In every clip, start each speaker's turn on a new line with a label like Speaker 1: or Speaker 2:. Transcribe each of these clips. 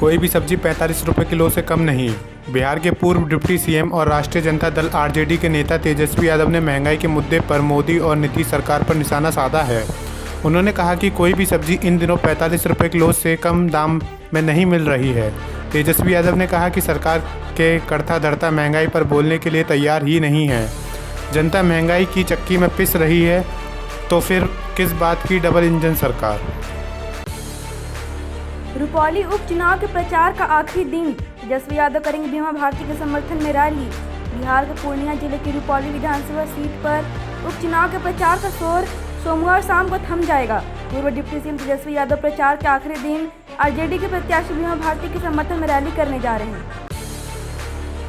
Speaker 1: कोई भी सब्जी 45 रुपये किलो से कम नहीं। बिहार के पूर्व डिप्टी सीएम और राष्ट्रीय जनता दल आरजेडी के नेता तेजस्वी यादव ने महंगाई के मुद्दे पर मोदी और नीतीश सरकार पर निशाना साधा है। उन्होंने कहा कि कोई भी सब्जी इन दिनों 45 रुपये किलो से कम दाम में नहीं मिल रही है। तेजस्वी यादव ने कहा कि सरकार के कड़ता धड़ता महंगाई पर बोलने के लिए तैयार ही नहीं है। जनता महंगाई की चक्की में पिस रही है, तो फिर किस बात की डबल इंजन सरकार।
Speaker 2: रुपौली उपचुनाव के प्रचार का आखिरी दिन, तेजस्वी यादव करेंगे बीमा भारती के समर्थन में रैली। बिहार के पूर्णिया जिले की रुपौली विधानसभा सीट पर उपचुनाव के प्रचार का शोर सोमवार शाम को थम जाएगा। पूर्व डिप्टी सीएम तेजस्वी यादव प्रचार के आखिरी दिन आरजेडी के प्रत्याशी बीमा भारती के समर्थन में रैली करने जा रहे हैं।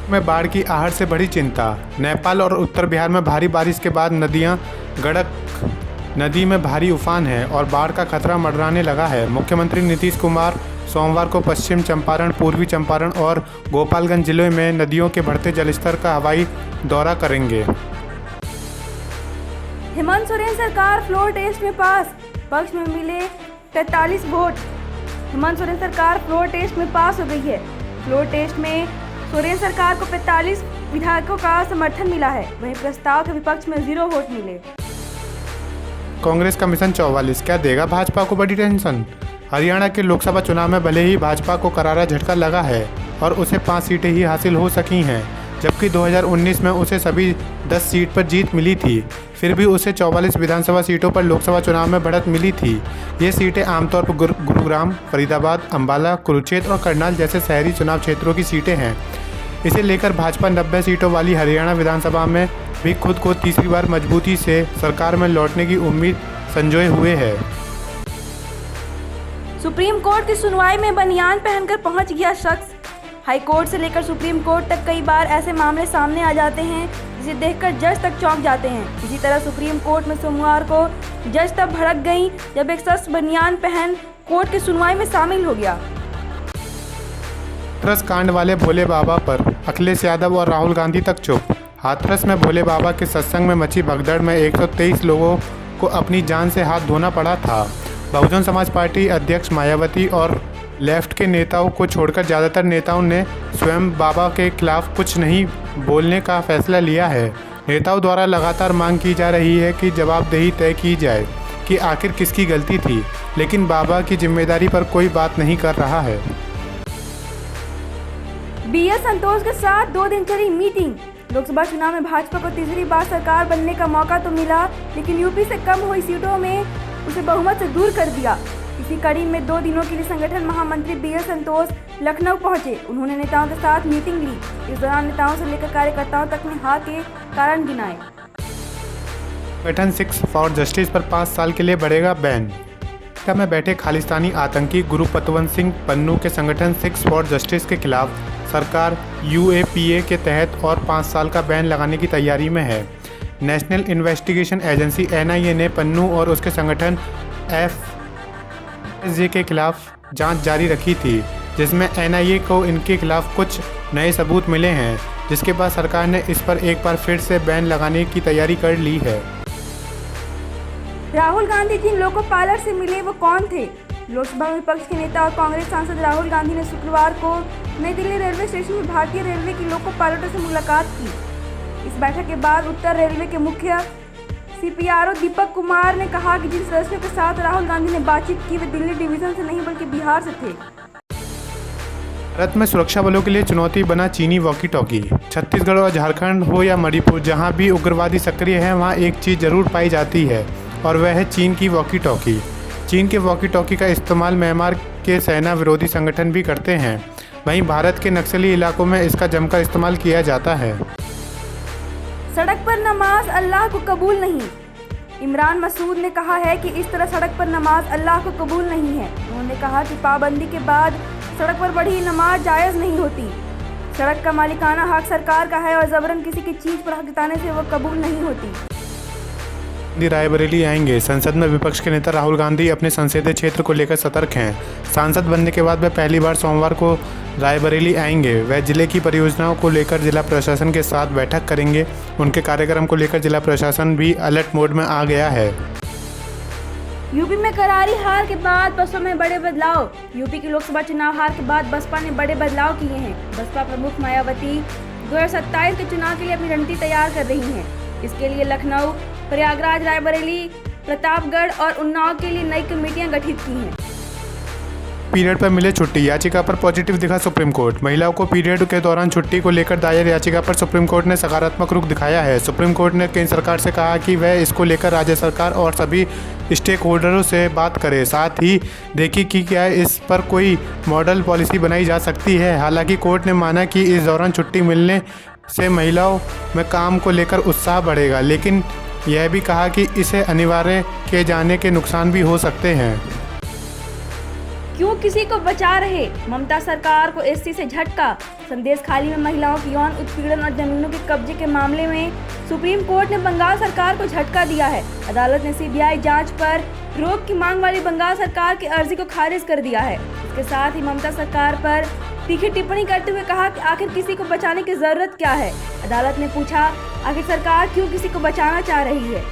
Speaker 1: में बाढ़ की आहट से बड़ी चिंता। नेपाल और उत्तर बिहार में भारी बारिश के बाद नदियां गंडक नदी में भारी उफान है और बाढ़ का खतरा मंडराने लगा है। मुख्यमंत्री नीतीश कुमार सोमवार को पश्चिम चंपारण, पूर्वी चंपारण और गोपालगंज जिलों में नदियों के बढ़ते जलस्तर का हवाई दौरा करेंगे।
Speaker 2: हेमंत सोरेन सरकार फ्लोर टेस्ट में पास, पक्ष में मिले 43 वोट। हेमंत सोरेन सरकार फ्लोर टेस्ट में पास हो गई है। फ्लोर टेस्ट में सोरेन सरकार को 45 विधायकों का समर्थन मिला है। वहीं प्रस्ताव के विपक्ष में 0 वोट मिले।
Speaker 1: कांग्रेस का मिशन 44 क्या देगा भाजपा को बड़ी टेंशन। हरियाणा के लोकसभा चुनाव में भले ही भाजपा को करारा झटका लगा है और उसे 5 सीटें ही हासिल हो सकी हैं, जबकि 2019 में उसे सभी 10 सीट पर जीत मिली थी। फिर भी उसे 44 विधानसभा सीटों पर लोकसभा चुनाव में बढ़त मिली थी। ये सीटें आमतौर पर गुरुग्राम, फरीदाबाद, अंबाला, कुरुक्षेत्र और करनाल जैसे शहरी चुनाव क्षेत्रों की सीटें हैं। इसे लेकर भाजपा 90 सीटों वाली हरियाणा विधानसभा में भी खुद को तीसरी बार मजबूती से सरकार में लौटने की उम्मीद संजोए हुए है।
Speaker 2: सुप्रीम कोर्ट की सुनवाई में बनियान पहनकर पहुंच गया शख्स। हाई कोर्ट से लेकर सुप्रीम कोर्ट तक कई बार ऐसे मामले सामने आ जाते हैं जिसे देखकर जज तक चौंक जाते हैं। इसी तरह सुप्रीम कोर्ट में सोमवार को जज तब भड़क गई जब एक शख्स बनियान पहन कोर्ट की सुनवाई में शामिल हो गया।
Speaker 1: हाथरस कांड वाले भोले बाबा पर अखिलेश यादव और राहुल गांधी तक चुप। हाथरस में भोले बाबा के सत्संग में मची भगदड़ में 123 लोगों को अपनी जान से हाथ धोना पड़ा था। बहुजन समाज पार्टी अध्यक्ष मायावती और लेफ्ट के नेताओं को छोड़कर ज़्यादातर नेताओं ने स्वयं बाबा के खिलाफ कुछ नहीं बोलने का फैसला लिया है। नेताओं द्वारा लगातार मांग की जा रही है कि जवाबदेही तय की जाए कि आखिर किसकी गलती थी, लेकिन बाबा की जिम्मेदारी पर कोई बात नहीं कर रहा है।
Speaker 2: बीएस संतोष के साथ 2 दिन चली मीटिंग। लोकसभा चुनाव में भाजपा को तीसरी बार सरकार बनने का मौका तो मिला, लेकिन यूपी से कम हुई सीटों में उसे बहुमत से दूर कर दिया। इसी कड़ी में 2 दिनों के लिए संगठन महामंत्री बीएस संतोष लखनऊ पहुंचे। उन्होंने नेताओं के साथ मीटिंग ली। इस दौरान नेताओं से लेकर कार्यकर्ताओं तक ने हार के कारण गिनाए।
Speaker 1: संगठन 6 फॉर जस्टिस पर 5 साल के लिए बढ़ेगा बैन। अमेरिका में बैठे खालिस्तानी आतंकी गुरु पतवंत सिंह पन्नू के संगठन 6 फॉर जस्टिस के खिलाफ सरकार यूएपीए के तहत और 5 साल का बैन लगाने की तैयारी में है। नेशनल इन्वेस्टिगेशन एजेंसी एनआईए ने पन्नू और उसके संगठन एफएसजे के खिलाफ जांच जारी रखी थी, जिसमें एनआईए को इनके खिलाफ कुछ नए सबूत मिले हैं, जिसके बाद सरकार ने इस पर एक बार फिर से बैन लगाने की तैयारी कर ली है।
Speaker 2: राहुल गांधी जिन लोको पायलट से मिले वो कौन थे? लोकसभा में विपक्ष के नेता और कांग्रेस सांसद राहुल गांधी ने शुक्रवार को नई दिल्ली रेलवे स्टेशन में भारतीय रेलवे की लोको पायलटों से मुलाकात की। इस बैठक के बाद उत्तर रेलवे के मुख्य सीपीआरओ दीपक कुमार ने कहा कि जिन सदस्यों के साथ राहुल गांधी ने बातचीत की वे दिल्ली डिवीजन से नहीं बल्कि बिहार से थे।
Speaker 1: भारत में सुरक्षा बलों के लिए चुनौती बना चीनी वॉकी टॉकी। छत्तीसगढ़ और झारखंड हो या मणिपुर, जहां भी उग्रवादी सक्रिय है वहां एक चीज़ जरूर पाई जाती है और वह है चीन की वॉकी टॉकी। चीन के वॉकी टॉकी का इस्तेमाल म्यांमार के सेना विरोधी संगठन भी करते हैं। वहीं भारत के नक्सली इलाकों में इसका जमकर इस्तेमाल किया जाता है।
Speaker 2: सड़क पर नमाज अल्लाह को कबूल नहीं। इमरान मसूद ने कहा है कि इस तरह सड़क पर नमाज अल्लाह को कबूल नहीं है। उन्होंने कहा कि पाबंदी के बाद सड़क पर बढ़ी नमाज जायज़ नहीं होती। सड़क का मालिकाना हक सरकार का है और जबरन किसी की चीज़ पर हक जताने से वो कबूल नहीं होती।
Speaker 1: रायबरेली आएंगे। संसद में विपक्ष के नेता राहुल गांधी अपने संसदीय क्षेत्र को लेकर सतर्क हैं। सांसद बनने के बाद वे पहली बार सोमवार को रायबरेली आएंगे। वह जिले की परियोजनाओं को लेकर जिला प्रशासन के साथ बैठक करेंगे। उनके कार्यक्रम को लेकर जिला प्रशासन भी अलर्ट मोड में आ गया है।
Speaker 2: यूपी में करारी हार के बाद बसपा में बड़े बदलाव। यूपी के लोकसभा चुनाव हार के बाद बसपा ने बड़े बदलाव किए हैं। बसपा प्रमुख मायावती 2027 के चुनाव के लिए अपनी रणनीति तैयार कर रही हैं। इसके लिए लखनऊ, प्रयागराज, रायबरेली, प्रतापगढ़ और उन्नाव के लिए नई कमेटियां गठित की हैं।
Speaker 1: पीरियड पर मिले छुट्टी याचिका पर पॉजिटिव दिखा सुप्रीम कोर्ट। महिलाओं को पीरियड के दौरान छुट्टी को लेकर दायर याचिका पर सुप्रीम कोर्ट ने सकारात्मक रुख दिखाया है। सुप्रीम कोर्ट ने केंद्र सरकार से कहा कि वह इसको लेकर राज्य सरकार और सभी स्टेक होल्डरों से बात करे, साथ ही देखी कि क्या इस पर कोई मॉडल पॉलिसी बनाई जा सकती है। हालांकि कोर्ट ने माना कि इस दौरान छुट्टी मिलने से महिलाओं में काम को लेकर उत्साह बढ़ेगा, लेकिन यह भी कहा कि इसे अनिवार्य किए जाने के नुकसान भी हो सकते हैं।
Speaker 2: क्यों किसी को बचा रहे, ममता सरकार को एससी से झटका। संदेश खाली में महिलाओं की यौन उत्पीड़न और जमीनों के कब्जे के मामले में सुप्रीम कोर्ट ने बंगाल सरकार को झटका दिया है। अदालत ने सीबीआई जांच पर रोक की मांग वाली बंगाल सरकार की अर्जी को खारिज कर दिया है। इसके साथ ही ममता सरकार पर तीखी टिप्पणी करते हुए कहा कि आखिर किसी को बचाने की जरूरत क्या है। अदालत ने पूछा, आखिर सरकार क्यों किसी को बचाना चाह रही है।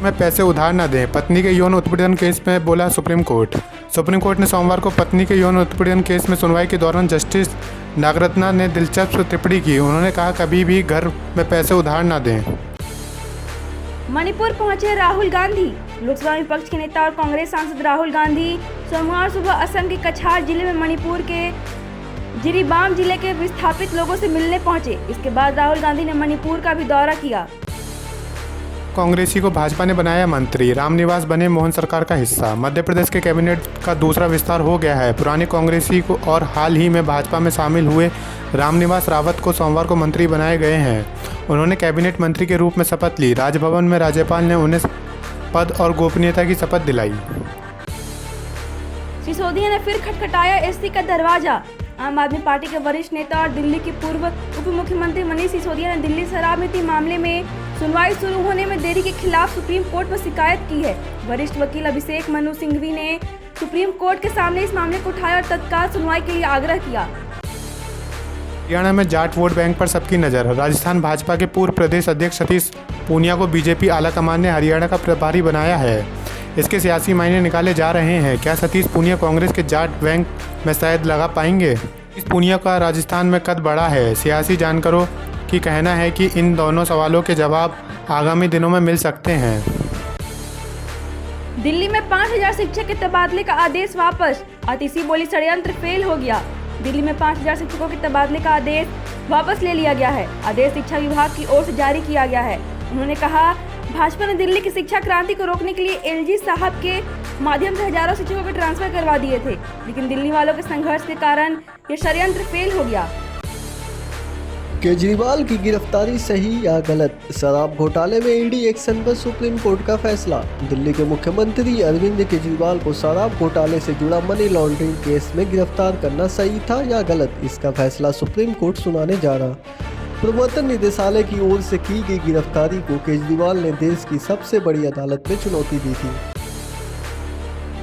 Speaker 1: में पैसे उधार न दें, पत्नी के यौन उत्पीड़न केस में बोला सुप्रीम कोर्ट। सुप्रीम कोर्ट ने सोमवार को पत्नी के यौन उत्पीड़न केस में सुनवाई के दौरान जस्टिस नागरत्ना ने दिलचस्प टिप्पणी की। उन्होंने कहा, कभी भी घर में पैसे उधार न दें।
Speaker 2: मणिपुर पहुंचे राहुल गांधी। लोकसभा विपक्ष के नेता और कांग्रेस सांसद राहुल गांधी सोमवार सुबह असम के कछार जिले में मणिपुर के जिरीबाम जिले के विस्थापित लोगों से मिलने पहुंचे। इसके बाद राहुल गांधी ने मणिपुर का भी दौरा किया।
Speaker 1: कांग्रेसी को भाजपा ने बनाया मंत्री, रामनिवास बने मोहन सरकार का हिस्सा। मध्य प्रदेश के कैबिनेट का दूसरा विस्तार हो गया है। पुराने कांग्रेसी को और हाल ही में भाजपा में शामिल हुए रामनिवास रावत को सोमवार को मंत्री बनाए गए हैं। उन्होंने कैबिनेट मंत्री के रूप में शपथ ली। राजभवन में राज्यपाल ने उन्हें पद और गोपनीयता की शपथ दिलाई।
Speaker 2: सिसोदिया ने फिर खटखटाया एससी का दरवाजा। आम आदमी पार्टी के वरिष्ठ नेता और दिल्ली के पूर्व उप मुख्यमंत्री मनीष सिसोदिया ने दिल्ली शराब नीति मामले में सुनवाई शुरू होने में देरी के खिलाफ सुप्रीम कोर्ट में शिकायत की है। वरिष्ठ वकील अभिषेक मनु सिंघवी ने सुप्रीम कोर्ट के सामने इस मामले को उठाया और तत्काल सुनवाई के लिए आग्रह किया।
Speaker 1: हरियाणा में जाट वोट बैंक पर सबकी नज़र। राजस्थान भाजपा के पूर्व प्रदेश अध्यक्ष सतीश पूनिया को बीजेपी आलाकमान ने हरियाणा का प्रभारी बनाया है। इसके सियासी मायने निकाले जा रहे हैं। क्या सतीश पूनिया कांग्रेस के जाट बैंक में शायद लगा पाएंगे? इस पूनिया का राजस्थान में कद बढ़ा है। सियासी जानकारों की कहना है कि इन दोनों सवालों के जवाब आगामी दिनों में मिल सकते हैं।
Speaker 2: दिल्ली में 5000 शिक्षक के तबादले का आदेश वापस। आतिशी बोली, षड्यंत्र फेल हो गया। दिल्ली में 5000 शिक्षकों के तबादले का आदेश वापस ले लिया गया है। आदेश शिक्षा विभाग की ओर से जारी किया गया है। उन्होंने कहा, भाजपा ने दिल्ली की शिक्षा क्रांति को रोकने के लिए एलजी साहब के माध्यम से हजारों शिक्षकों को ट्रांसफर करवा दिए थे, लेकिन दिल्ली वालों के संघर्ष के कारण ये षड्यंत्र फेल हो गया।
Speaker 3: केजरीवाल की गिरफ्तारी सही या गलत? शराब घोटाले में ईडी एक्शन पर सुप्रीम कोर्ट का फैसला। दिल्ली के मुख्यमंत्री अरविंद केजरीवाल को शराब घोटाले से जुड़ा मनी लॉन्ड्रिंग केस में गिरफ्तार करना सही था या गलत, इसका फैसला सुप्रीम कोर्ट सुनाने जा रहा। प्रवर्तन निदेशालय की ओर से की गई गिरफ्तारी को केजरीवाल ने देश की सबसे बड़ी अदालत में चुनौती दी थी।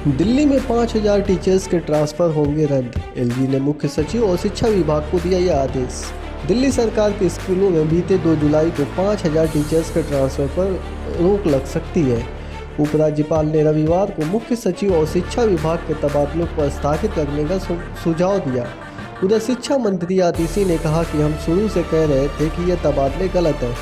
Speaker 3: दिल्ली में 5000 टीचर्स के ट्रांसफर होंगे रद्द। एलजी ने मुख्य सचिव और शिक्षा विभाग को दिया यह आदेश। दिल्ली सरकार के स्कूलों में बीते 2 जुलाई को 5000 टीचर्स के ट्रांसफर पर रोक लग सकती है। उपराज्यपाल ने रविवार को मुख्य सचिव और शिक्षा विभाग के तबादलों पर स्थगित रखने का सुझाव दिया। उधर शिक्षा मंत्री आतिशी ने कहा कि हम शुरू से कह रहे थे कि यह तबादले गलत है।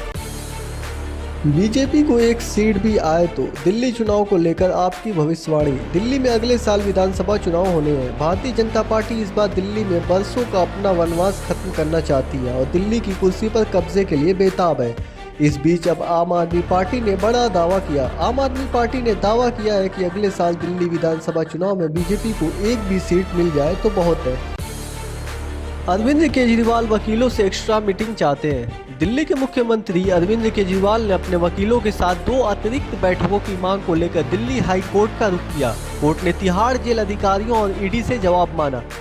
Speaker 3: बीजेपी को एक सीट भी आए तो दिल्ली चुनाव को लेकर आपकी भविष्यवाणी। दिल्ली में अगले साल विधानसभा चुनाव होने हैं। भारतीय जनता पार्टी इस बार दिल्ली में बरसों का अपना वनवास खत्म करना चाहती है और दिल्ली की कुर्सी पर कब्जे के लिए बेताब है। इस बीच अब आम आदमी पार्टी ने बड़ा दावा किया। आम आदमी पार्टी ने दावा किया है कि अगले साल दिल्ली विधानसभा चुनाव में बीजेपी को एक भी सीट मिल जाए तो बहुत है। अरविंद केजरीवाल वकीलों से एक्स्ट्रा मीटिंग चाहते हैं। दिल्ली के मुख्यमंत्री अरविंद केजरीवाल ने अपने वकीलों के साथ 2 अतिरिक्त बैठकों की मांग को लेकर दिल्ली हाई कोर्ट का रुख किया। कोर्ट ने तिहाड़ जेल अधिकारियों और ईडी से जवाब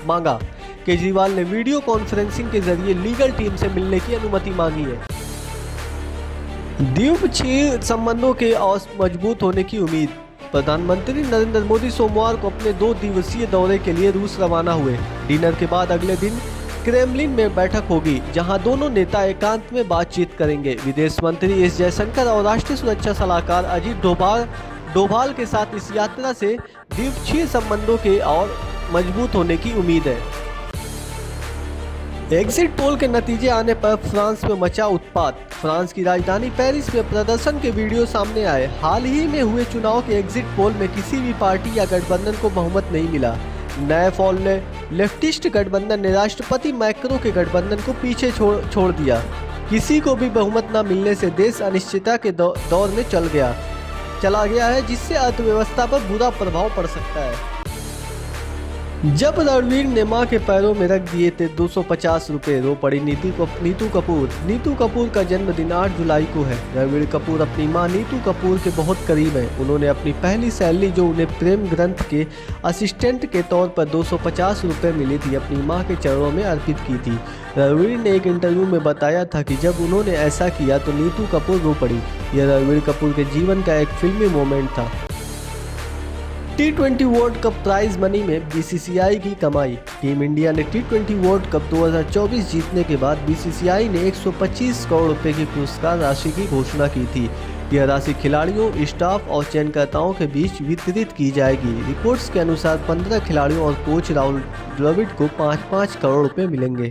Speaker 3: मांगा। केजरीवाल ने वीडियो कॉन्फ्रेंसिंग के जरिए लीगल टीम से मिलने की अनुमति मांगी है। द्विपक्षीय संबंधों के और मजबूत होने की उम्मीद। प्रधानमंत्री नरेंद्र मोदी सोमवार को अपने 2 दिवसीय दौरे के लिए रूस रवाना हुए। डिनर के बाद अगले दिन क्रेमलिन में बैठक होगी, जहां दोनों नेता एकांत में बातचीत करेंगे। विदेश मंत्री एस जयशंकर और राष्ट्रीय सुरक्षा सलाहकार अजीत डोभाल के साथ इस यात्रा से द्विपक्षीय संबंधों के और मजबूत होने की उम्मीद है। एग्जिट पोल के नतीजे आने पर फ्रांस में मचा उत्पात। फ्रांस की राजधानी पेरिस में प्रदर्शन के वीडियो सामने आए। हाल ही में हुए चुनाव के एग्जिट पोल में किसी भी पार्टी या गठबंधन को बहुमत नहीं मिला। नए पोल ने लेफ्टिस्ट गठबंधन ने राष्ट्रपति मैक्रों के गठबंधन को पीछे छोड़ दिया। किसी को भी बहुमत न मिलने से देश अनिश्चितता के दौर में चला गया है, जिससे अर्थव्यवस्था पर बुरा प्रभाव पड़ सकता है। जब रणवीर ने मां के पैरों में रख दिए थे 250 रुपये, रो पड़ी नीतू कपूर। नीतू कपूर का जन्मदिन 8 जुलाई को है। रणवीर कपूर अपनी मां नीतू कपूर के बहुत करीब हैं। उन्होंने अपनी पहली सैलरी, जो उन्हें प्रेम ग्रंथ के असिस्टेंट के तौर पर 250 रुपये मिली थी, अपनी मां के चरणों में अर्पित की थी। रणवीर ने एक इंटरव्यू में बताया था कि जब उन्होंने ऐसा किया तो नीतू कपूर रो पड़ी। यह रणवीर कपूर के जीवन का एक फिल्मी मोमेंट था। T20 world cup prize money में बीसीसीआई की कमाई। टीम इंडिया ने T20 वर्ल्ड कप 2024 जीतने के बाद बीसीसीआई ने 125 करोड़ रुपए की पुरस्कार राशि की घोषणा की थी। यह राशि खिलाड़ियों, स्टाफ और चयनकर्ताओं के बीच वितरित की जाएगी। रिपोर्ट्स के अनुसार 15 खिलाड़ियों और कोच राहुल द्रविड़ को 5-5 करोड़ रुपए मिलेंगे।